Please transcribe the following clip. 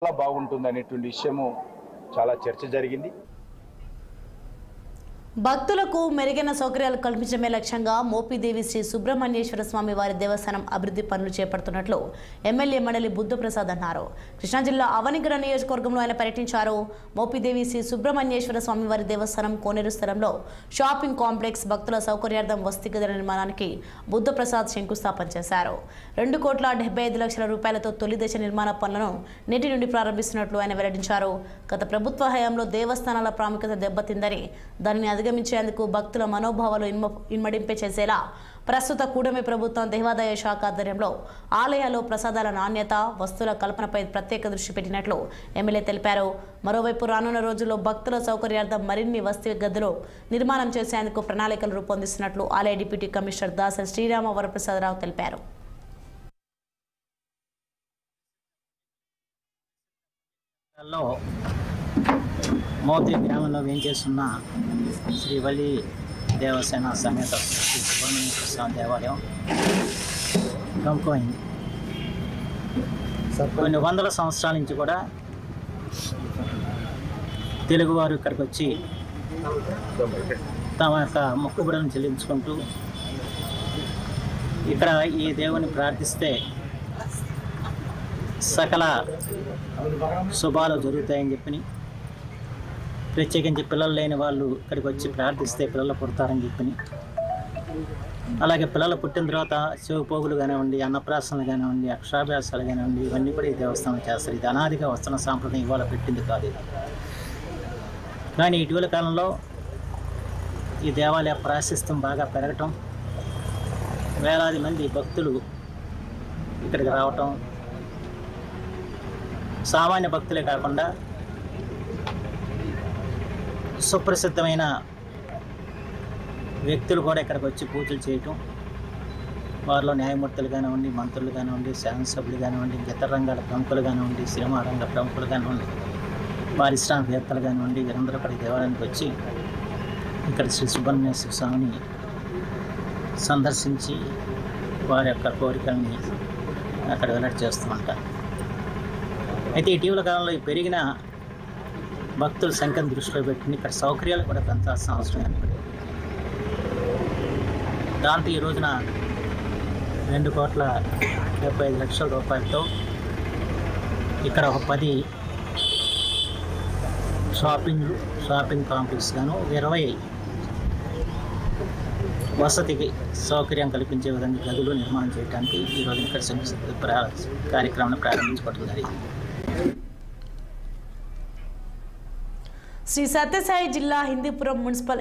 చాలా బాగుంటుందనేటువంటి విషయము చాలా చర్చ జరిగింది. భక్తులకు మెరుగైన సౌకర్యాలు కల్పించడమే లక్ష్యంగా మోపిదేవి శ్రీ సుబ్రహ్మణ్యేశ్వర స్వామి వారి దేవస్థానం అభివృద్ధి పనులు చేపడుతున్నట్లు ఎమ్మెల్యే మండలి బుద్ధప్రసాద్ అన్నారు. కృష్ణా జిల్లా అవనిగర నియోజకవర్గంలో ఆయన పర్యటించారు. మోపిదేవి శ్రీ సుబ్రహ్మణ్యేశ్వర స్వామి వారి దేవస్థానం కోనేరు స్థలంలో షాపింగ్ కాంప్లెక్స్ భక్తుల సౌకర్యార్థం వసతి గదుల నిర్మాణానికి బుద్ధప్రసాద్ శంకుస్థాపన చేశారు. 2,75,00,000 రూపాయలతో తొలి దశ నిర్మాణ పనులను నేటి నుండి ప్రారంభిస్తున్నట్లు ఆయన వెల్లడించారు. గత ప్రభుత్వ హయాంలో దేవస్థానాల ప్రాముఖ్యత దెబ్బతిందని దానిని అధిగమించేందుకు భక్తుల మనోభావాలు ఇన్మడింపే చేసేలా ప్రస్తుత కూటమి ప్రభుత్వం దేవాదాయ శాఖ ఆధ్వర్యంలో ఆలయాల్లో ప్రసాదాల నాణ్యత, వస్తువుల కల్పనపై ప్రత్యేక దృష్టి పెట్టినట్లు ఎమ్మెల్యే తెలిపారు. మరోవైపు రానున్న రోజుల్లో భక్తుల సౌకర్యార్థం మరిన్ని వసతి గదులు నిర్మాణం చేసేందుకు ప్రణాళికలు రూపొందిస్తున్నట్లు ఆలయ డిప్యూటీ కమిషనర్ దాసరి శ్రీరామ వరప్రసాదరావు తెలిపారు. మోతి గ్రామంలో వేంచేస్తున్న శ్రీవల్లి దేవసేన సమేత శ్రీ సుబ్రహ్మణ్యేశ్వర స్వామి దేవాలయం ప్రముఖమైంది. కొన్ని వందల సంవత్సరాల నుంచి కూడా తెలుగువారు ఇక్కడికి వచ్చి తమ యొక్క మొక్కుబడులను చెల్లించుకుంటూ ఇక్కడ ఈ దేవుని ప్రార్థిస్తే సకల శుభాలు జరుగుతాయని చెప్పి, ప్రత్యేకించి పిల్లలు లేని వాళ్ళు ఇక్కడికి వచ్చి ప్రార్థిస్తే పిల్లలు పుడతారని చెప్పి, అలాగే పిల్లలు పుట్టిన తర్వాత శివపోగులు కానివ్వండి, అన్నప్రాసనలు కానివ్వండి, అక్షరాభ్యాసాలు కానివ్వండి, ఇవన్నీ కూడా ఈ దేవస్థానం చేస్తారు. ఇది అనాదిగా వస్తున్న సాంప్రదాయం, ఇవాళ పెట్టింది కాదు ఇది. కానీ ఇటీవల కాలంలో ఈ దేవాలయ ప్రాశస్త్యం బాగా పెరగటం, వేలాది మంది భక్తులు ఇక్కడికి రావటం, సామాన్య భక్తులే కాకుండా సుప్రసిద్ధమైన వ్యక్తులు కూడా ఇక్కడికి వచ్చి పూజలు చేయటం, వారిలో న్యాయమూర్తులు కానివ్వండి, మంత్రులు కానివ్వండి, శాసనసభ్యులు కానివ్వండి, ఇతర రంగాల ప్రముఖులు కానివ్వండి, సినిమా రంగ ప్రముఖులు కానివ్వండి, పారిశ్రామికవేత్తలు కానివ్వండి, వీరందరూ ఇక్కడ దేవాలయానికి వచ్చి ఇక్కడ శ్రీ సుబ్రహ్మణ్యేశ్వర స్వామిని సందర్శించి వారి యొక్క కోరికల్ని అక్కడ వెల్లడి చేస్తూ ఉంటారు. అయితే ఇటీవల కాలంలో ఈ పెరిగిన భక్తుల సంఖ్యను దృష్టిలో పెట్టుకుని ఇక్కడ సౌకర్యాలు కూడా పెంచాల్సిన అవసరం ఏర్పడింది. దాంతో ఈ రోజున 2,75,00,000 రూపాయలతో ఇక్కడ ఒక 10 షాపింగ్ కాంప్లెక్స్ గాను 20 వసతికి సౌకర్యం కల్పించే విధంగా గదులు నిర్మాణం చేయడానికి ఈరోజు ఇక్కడ కార్యక్రమాన్ని ప్రారంభించుకోవడం జరిగింది. శ్రీ సత్యసాయి జిల్లా హిందూపురం మున్సిపల్